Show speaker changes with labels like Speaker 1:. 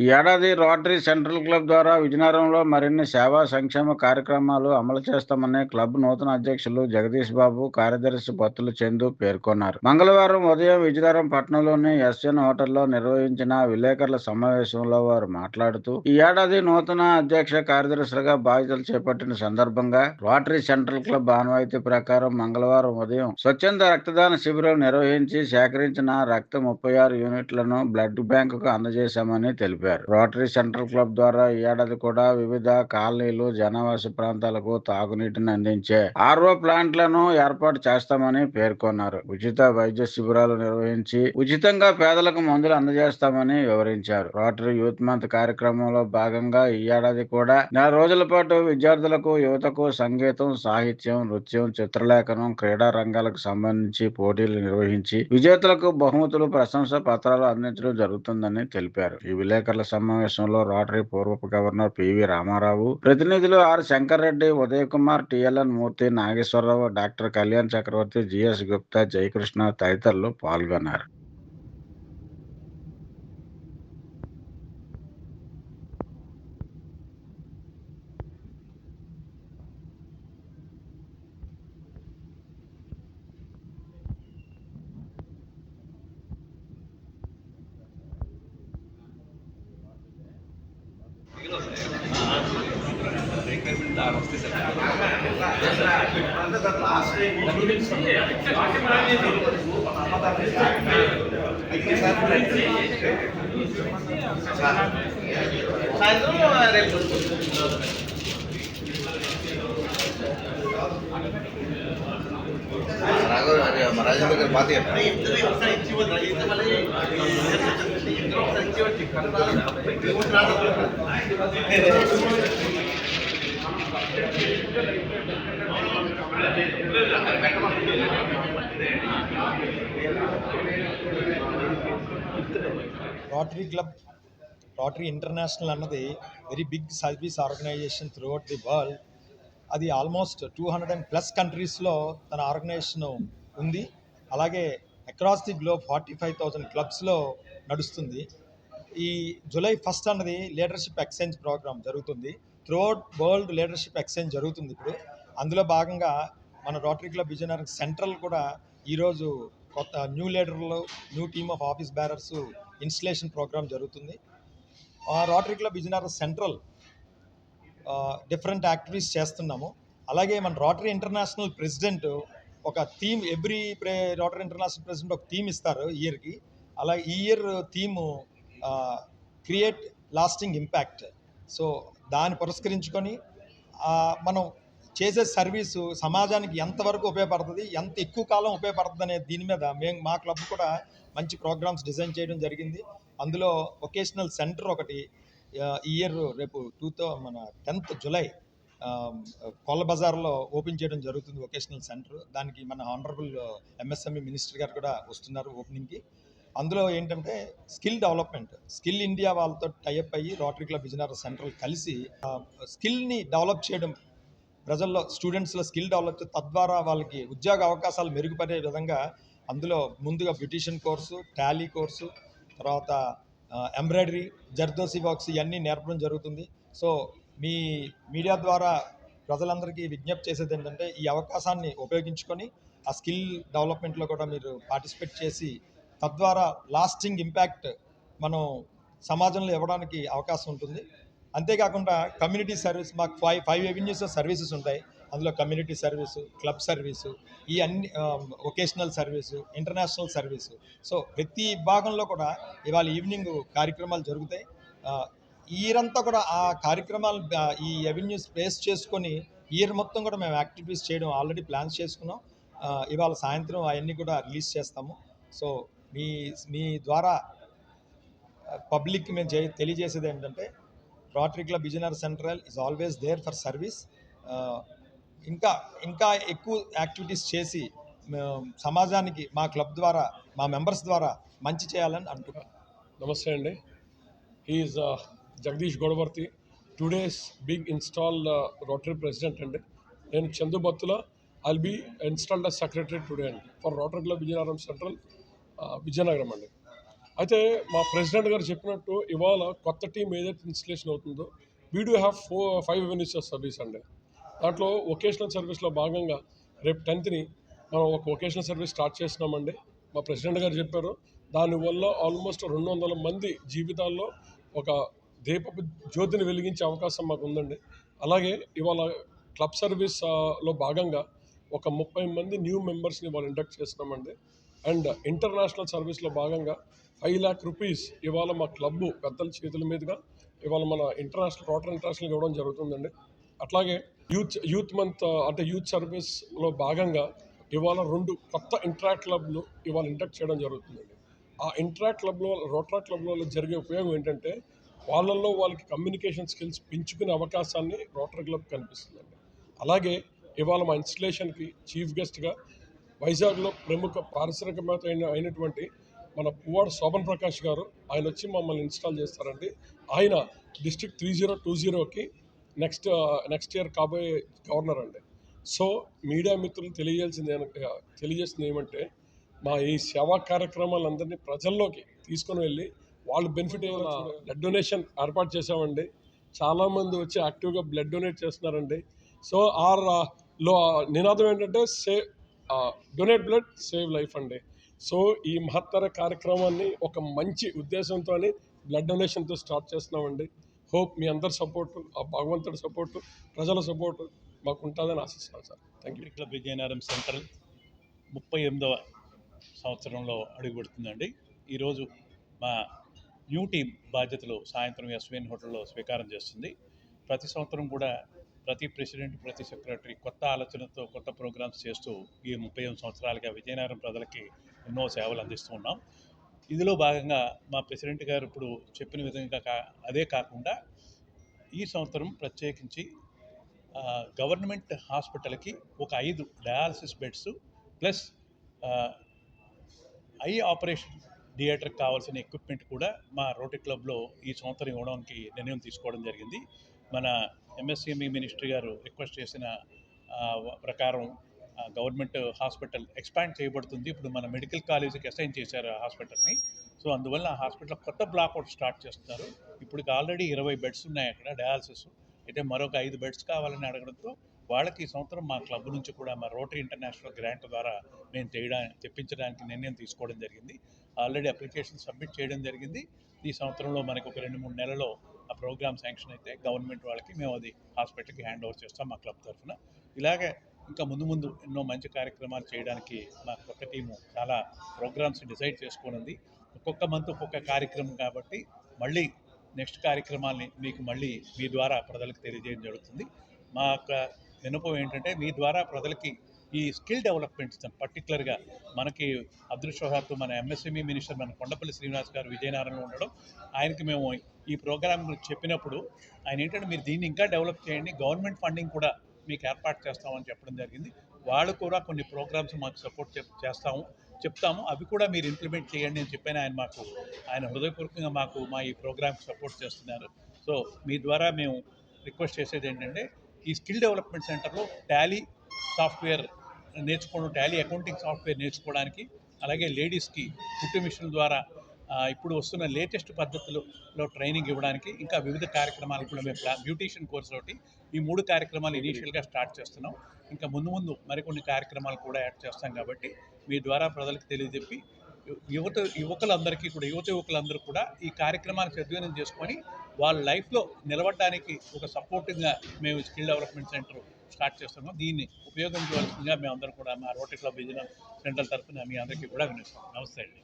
Speaker 1: ఈ ఏడాది rotary central club ద్వారా విజయనగరంలో మరిన్ని సేవా సంక్షేమ కార్యక్రమాలు అమలు చేస్తామని క్లబ్ నూతన అధ్యక్షులు జగదీష్ బాబు, కార్యదర్శి బత్తుల చందు పేర్కొన్నారు. మంగళవారం ఉదయం విజయనగరం పట్టణంలోని ఎస్ఎన్ హోటల్లో నిర్వహించిన విలేకరుల సమావేశంలో వారు మాట్లాడుతూ, ఈ ఏడాది నూతన అధ్యక్ష కార్యదర్శులుగా బాధ్యతలు చేపట్టిన సందర్భంగా రోటరీ సెంట్రల్ క్లబ్ ఆనవాయితీ ప్రకారం మంగళవారం ఉదయం స్వచ్ఛంద రక్తదాన శిబిరం నిర్వహించి సేకరించిన రక్తం 36 యూనిట్లను బ్లడ్ బ్యాంకుకు అందజేశామని తెలిపారు. రోటరీ సెంట్రల్ క్లబ్ ద్వారా ఈ ఏడాది కూడా వివిధ కాలనీలు, జనావాస ప్రాంతాలకు తాగునీటిని అందించే ఆర్ఓ ప్లాంట్లను ఏర్పాటు చేస్తామని పేర్కొన్నారు. ఉచిత వైద్య శిబిరాలు నిర్వహించి ఉచితంగా పేదలకు మందులు అందజేస్తామని వివరించారు. రోటరీ యూత్ మంత్ కార్యక్రమంలో భాగంగా ఈ ఏడాది కూడా నెల రోజుల పాటు విద్యార్థులకు, యువతకు సంగీతం, సాహిత్యం, నృత్యం, చిత్రలేఖనం, క్రీడా రంగాలకు సంబంధించి పోటీలు నిర్వహించి విజేతలకు బహుమతులు, ప్రశంసా పత్రాలు అందించడం జరుగుతుందని తెలిపారు. ఈ విలేకరుల సమావేశంలో రోటరీ పూర్వపు గవర్నర్ పివి రామారావు, ప్రతినిధులు R Shankar Reddy, Uday Kumar, TLN Murthy, Nageswararao, doctor Kalyan Chakravarthy, GS Gupta, Jayakrishna తదితరులు పాల్గొన్నారు.
Speaker 2: రాజేంద్ర గారు పాత
Speaker 3: రోటరీ క్లబ్, రోటరీ ఇంటర్నేషనల్ అన్నది very big service organisation throughout the world. అది ఆల్మోస్ట్ 200+ కంట్రీస్లో తన ఆర్గనైజేషన్ ఉంది. అలాగే అక్రాస్ ది గ్లోబ్ 45,000 క్లబ్స్లో నడుస్తుంది. ఈ జూలై 1 అన్నది లీడర్షిప్ ఎక్స్చేంజ్ ప్రోగ్రామ్ జరుగుతుంది. Through out world leadership exchange జరుగుతుంది ఇప్పుడు. అందులో భాగంగా మన రోటరీ క్లబ్ విజయనగరం సెంట్రల్ కూడా ఈరోజు కొత్త న్యూ లీడర్లు, new team of office bearers installation programme జరుగుతుంది. Rotary club Vizianagaram central different activities చేస్తున్నాము. అలాగే మన రోటరీ ఇంటర్నేషనల్ ప్రెసిడెంట్ ఒక theme, every Rotary International president ఒక థీమ్ ఇస్తారు ఇయర్కి. అలా ఈ year theme create lasting impact. So దాన్ని పురస్కరించుకొని మనం చేసే సర్వీసు సమాజానికి ఎంతవరకు ఉపయోగపడుతుంది, ఎంత ఎక్కువ కాలం ఉపయోగపడుతుంది అనే దీని మీద మా క్లబ్ కూడా మంచి ప్రోగ్రామ్స్ డిజైన్ చేయడం జరిగింది. అందులో వొకేషనల్ సెంటర్ ఒకటి ఈ ఇయర్ రేపు 10th జూలై కొల్ల బజార్లో ఓపెన్ చేయడం జరుగుతుంది వొకేషనల్ సెంటర్. దానికి మన ఆనరబుల్ ఎంఎస్ఎంఈ మినిస్టర్ గారు కూడా వస్తున్నారు ఓపెనింగ్కి. అందులో ఏంటంటే స్కిల్ డెవలప్మెంట్, స్కిల్ ఇండియా వాళ్ళతో టైఅప్ అయ్యి రోటరీ క్లబ్ విజయనగరం సెంట్రల్ కలిసి స్కిల్ని డెవలప్ చేయడం, ప్రజల్లో స్టూడెంట్స్లో స్కిల్ డెవలప్, తద్వారా వాళ్ళకి ఉద్యోగ అవకాశాలు మెరుగుపడే విధంగా అందులో ముందుగా బ్యూటిషియన్ కోర్సు, టాలీ కోర్సు, తర్వాత ఎంబ్రాయిడరీ, జర్దోసి వర్క్స్ ఇవన్నీ నేర్పడం జరుగుతుంది. సో మీ మీడియా ద్వారా ప్రజలందరికీ విజ్ఞప్తి చేసేది ఏంటంటే ఈ అవకాశాన్ని ఉపయోగించుకొని ఆ స్కిల్ డెవలప్మెంట్లో కూడా మీరు పార్టిసిపేట్ చేసి తద్వారా లాస్టింగ్ ఇంపాక్ట్ మనం సమాజంలో ఇవ్వడానికి అవకాశం ఉంటుంది. అంతేకాకుండా కమ్యూనిటీ సర్వీస్, మాకు ఫైవ్ ఎవెన్యూస్ సర్వీసెస్ ఉంటాయి. అందులో కమ్యూనిటీ సర్వీసు, క్లబ్ సర్వీసు, ఈ అన్ని vocational service, international service. So ప్రతి విభాగంలో కూడా ఇవాళ ఈవినింగ్ కార్యక్రమాలు జరుగుతాయి. ఇయర్ అంతా కూడా ఆ కార్యక్రమాలు ఈ ఎవెన్యూస్ బేస్ చేసుకొని ఇయర్ మొత్తం కూడా మేము యాక్టివిటీస్ చేయడం ఆల్రెడీ ప్లాన్స్ చేసుకున్నాం. ఇవాళ సాయంత్రం అవన్నీ కూడా రిలీజ్ చేస్తాము. సో మీ ద్వారా పబ్లిక్కి మేము తెలియజేసేది ఏంటంటే Rotary club Vizianagaram central is always there for service. ఇంకా ఎక్కువ యాక్టివిటీస్ చేసి సమాజానికి మా క్లబ్ ద్వారా, మా మెంబర్స్ ద్వారా మంచి చేయాలని అనుకుంటున్నాను.
Speaker 4: నమస్తే అండి. He is Jagadish Godavarthi, today's big install Rotary president అండి. నేను Chandu Battula, I'll be installed as secretary today అండి for Rotary club Vizianagaram central Vizianagaram అండి. అయితే మా ప్రెసిడెంట్ గారు చెప్పినట్టు ఇవాళ కొత్త టీం ఏదైతే ఇన్స్టలేషన్ అవుతుందో we do have 5 venues of service అండి. దాంట్లో వొకేషనల్ సర్వీస్లో భాగంగా రేపు 10th మనం ఒక వొకేషనల్ సర్వీస్ స్టార్ట్ చేస్తున్నామండి. మా ప్రెసిడెంట్ గారు చెప్పారు, దానివల్ల ఆల్మోస్ట్ 200 మంది జీవితాల్లో ఒక దీపపు జ్యోతిని వెలిగించే అవకాశం మాకు ఉందండి. అలాగే ఇవాళ క్లబ్ సర్వీస్ లో భాగంగా ఒక 30 మంది న్యూ మెంబర్స్ని ఇవాళ ఇండక్ట్ చేస్తున్నామండి. అండ్ ఇంటర్నేషనల్ సర్వీస్లో భాగంగా 5 lakh రూపీస్ ఇవాళ మా క్లబ్ పెద్దల చేతుల మీదుగా ఇవాళ మన రోటరీ ఇంటర్నేషనల్ ఇవ్వడం జరుగుతుందండి. అట్లాగే యూత్ మంత్ అంటే యూత్ సర్వీస్లో భాగంగా ఇవాళ 2 కొత్త ఇంట్రాక్ట్ క్లబ్లు ఇవాళ ఇండక్ట్ చేయడం జరుగుతుందండి. ఆ ఇంట్రాక్ట్ క్లబ్లో రోటరీ క్లబ్లో జరిగే ఉపయోగం ఏంటంటే వాళ్ళకి కమ్యూనికేషన్ స్కిల్స్ పెంచుకునే అవకాశాన్ని రోటరీ క్లబ్ కనిపిస్తుందండి. అలాగే ఇవాళ మా ఇన్స్టలేషన్కి చీఫ్ గెస్ట్గా వైజాగ్లో ప్రముఖ పారిశ్రామికవేత్త అయినటువంటి మన పువ్వాడ శోభన్ ప్రకాష్ గారు ఆయన వచ్చి మమ్మల్ని ఇన్స్టాల్ చేస్తారండి. ఆయన డిస్ట్రిక్ట్ 3020కి నెక్స్ట్ ఇయర్ కాబోయే గవర్నర్ అండి. సో మీడియా మిత్రులు తెలియజేసింది ఏమంటే మా ఈ సేవా కార్యక్రమాలందరినీ ప్రజల్లోకి తీసుకొని వెళ్ళి వాళ్ళు బెనిఫిట్ అయ్యేలా బ్లడ్ డొనేషన్ ఏర్పాటు చేసామండి. చాలామంది వచ్చి యాక్టివ్గా బ్లడ్ డొనేట్ చేస్తున్నారండి. సో లో నినాదం ఏంటంటే డొనేట్ బ్లడ్ సేవ్ లైఫ్ అండి. సో ఈ మహత్తర కార్యక్రమాన్ని ఒక మంచి ఉద్దేశంతో బ్లడ్ డొనేషన్తో స్టార్ట్ చేస్తున్నామండి. హోప్ మీ అందరి సపోర్టు, ఆ భగవంతుడి సపోర్టు, ప్రజల సపోర్టు మాకు ఉంటుందని ఆశిస్తున్నాను sir. Thank you.
Speaker 5: Club Vizianagaram central 38వ సంవత్సరంలో అడుగుపెడుతుందండి. ఈరోజు మా న్యూ టీం బాధ్యతలు సాయంత్రం ఎస్విఎన్ హోటల్లో స్వీకారం చేస్తుంది. ప్రతి సంవత్సరం కూడా ప్రతి ప్రెసిడెంట్, ప్రతి సెక్రటరీ కొత్త ఆలోచనతో కొత్త ప్రోగ్రామ్స్ చేస్తూ ఈ 38 సంవత్సరాలుగా విజయనగరం ప్రజలకి ఎన్నో సేవలు అందిస్తూ ఉన్నాం. ఇందులో భాగంగా మా ప్రెసిడెంట్ గారు ఇప్పుడు చెప్పిన విధంగా అదే కాకుండా ఈ సంవత్సరం ప్రత్యేకించి గవర్నమెంట్ హాస్పిటల్కి ఒక 5 dialysis beds plus eye operation థియేటర్కి కావాల్సిన ఎక్విప్మెంట్ కూడా మా రోటరీ క్లబ్లో ఈ సంవత్సరం ఇవ్వడానికి నిర్ణయం తీసుకోవడం జరిగింది. మన ఎంఎస్ఎంఈ మినిస్ట్రీ గారు రిక్వెస్ట్ చేసిన ప్రకారం గవర్నమెంట్ హాస్పిటల్ ఎక్స్పాండ్ చేయబడుతుంది. ఇప్పుడు మన మెడికల్ కాలేజీకి అసైన్ చేశారు ఆ హాస్పిటల్ని. సో అందువల్ల ఆ హాస్పిటల్ కొత్త బ్లాక్ అవుట్ స్టార్ట్ చేస్తున్నారు. ఇప్పుడు ఆల్రెడీ 20 బెడ్స్ ఉన్నాయి అక్కడ డయాలసిస్. అయితే మరొక 5 బెడ్స్ కావాలని అడగడంతో వాళ్ళకి ఈ సంవత్సరం మా క్లబ్ నుంచి కూడా మా రోటరీ ఇంటర్నేషనల్ గ్రాంట్ ద్వారా మేము తెప్పించడానికి నిర్ణయం తీసుకోవడం జరిగింది. ఆల్రెడీ అప్లికేషన్ సబ్మిట్ చేయడం జరిగింది. ఈ సంవత్సరంలో మనకు ఒక 2-3 నెలల్లో ఆ ప్రోగ్రామ్ శాంక్షన్ అయితే గవర్నమెంట్ వాళ్ళకి మేము అది హాస్పిటల్కి హ్యాండ్ ఓవర్ చేస్తాం మా క్లబ్ తరఫున. ఇలాగే ఇంకా ముందు ఎన్నో మంచి కార్యక్రమాలు చేయడానికి మా కొత్త టీము చాలా ప్రోగ్రామ్స్ డిసైడ్ చేసుకుని ఒక్కొక్క మంత్ ఒక్కొక్క కార్యక్రమం కాబట్టి మళ్ళీ నెక్స్ట్ కార్యక్రమాల్ని మీకు మళ్ళీ మీ ద్వారా ప్రజలకు తెలియజేయడం జరుగుతుంది. మా యొక్క విన్నపం ఏంటంటే మీ ద్వారా ప్రజలకి ఈ స్కిల్ డెవలప్మెంట్స్ పర్టికులర్గా మనకి అదృష్టవశాత్తు మన ఎంఎస్ఎంఈ మినిస్టర్ మన కొండపల్లి శ్రీనివాస్ గారు విజయనగరంలో ఉండడం, ఆయనకి మేము ఈ ప్రోగ్రామ్ గురించి చెప్పినప్పుడు ఆయన ఏంటంటే మీరు దీన్ని ఇంకా డెవలప్ చేయండి, గవర్నమెంట్ ఫండింగ్ కూడా మీకు ఏర్పాటు చేస్తామని చెప్పడం జరిగింది. వాళ్ళు కూడా కొన్ని ప్రోగ్రామ్స్ మాకు సపోర్ట్ చెప్తాము, అవి కూడా మీరు ఇంప్లిమెంట్ చేయండి అని చెప్పిన ఆయన హృదయపూర్వకంగా మా ఈ ప్రోగ్రామ్కి సపోర్ట్ చేస్తున్నారు. సో మీ ద్వారా మేము రిక్వెస్ట్ చేసేది ఏంటంటే ఈ స్కిల్ డెవలప్మెంట్ సెంటర్లో టాలీ సాఫ్ట్వేర్ నేర్చుకోవడం, టాలీ అకౌంటింగ్ సాఫ్ట్వేర్ నేర్చుకోవడానికి, అలాగే లేడీస్కి కుట్టు మిషన్ ద్వారా ఇప్పుడు వస్తున్న లేటెస్ట్ పద్ధతుల్లో ట్రైనింగ్ ఇవ్వడానికి, ఇంకా వివిధ కార్యక్రమాలు కూడా మేము బ్యూటీషియన్ కోర్స్ ఒకటి, ఈ 3 కార్యక్రమాలు ఇనీషియల్గా స్టార్ట్ చేస్తున్నాం. ఇంకా ముందు మరికొన్ని కార్యక్రమాలు కూడా యాడ్ చేస్తాం. కాబట్టి మీ ద్వారా ప్రజలకు తెలియజెప్పి యువకులందరూ కూడా ఈ కార్యక్రమాన్ని సద్వినియోగం చేసుకొని వాళ్ళ లైఫ్లో నిలబడడానికి ఒక సపోర్టింగ్గా మేము స్కిల్ డెవలప్మెంట్ సెంటర్ స్టార్ట్ చేస్తున్నాం. దీన్ని ఉపయోగించవలసిందిగా మేమందరం కూడా మా రోటరీ క్లబ్ విజయనగరం సెంట్రల్ తరఫున మీ అందరికీ కూడా వినిస్తాం. నమస్తే అండి.